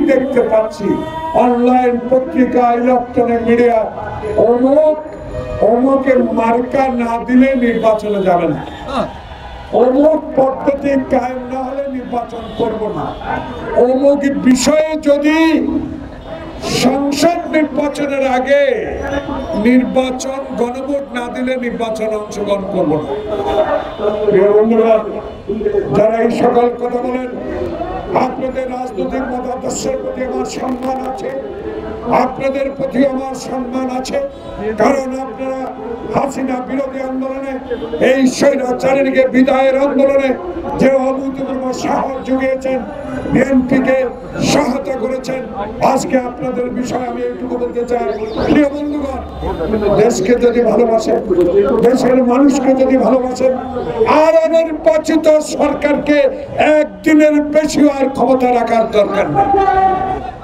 দেখতে পাচ্ছি অনলাইন পত্রিকা, ইলেকট্রনিক মিডিয়া, অমুকের মার্কা না দিলে নির্বাচনে যাবে না, অমুক পদ্ধতি কায়েম না হলে নির্বাচন করব না, অমুক বিষয়ে যদি সংসদ নির্বাচনের আগে নির্বাচন গণভোট না দিলে নির্বাচনে অংশগ্রহণ করব না। যারা এই সকল কথা বলেন, আপনাদের রাজনৈতিক মতাদর্শের প্রতি আমার সম্মান আছে, আপনাদের প্রতি আমার সম্মান আছে, কারণ আপনারা হাসিনা বিরোধী আন্দোলনে, এই স্বৈরাচারীকে বিদায়ের আন্দোলনে যে অভূতপূর্ব সাহস জুগিয়েছেন, বিএনপিকে সহায়তা করেছেন। আজকে আপনাদের বিষয়ে আমি এইটুকু বলতে চাই, প্রিয় বন্ধুগণ, দেশকে যদি ভালোবাসেন, দেশের মানুষকে যদি ভালোবাসেন, আর নির্বাচিত সরকারকে একদিনের বেশি আর ক্ষমতা রাখার দরকার নেই।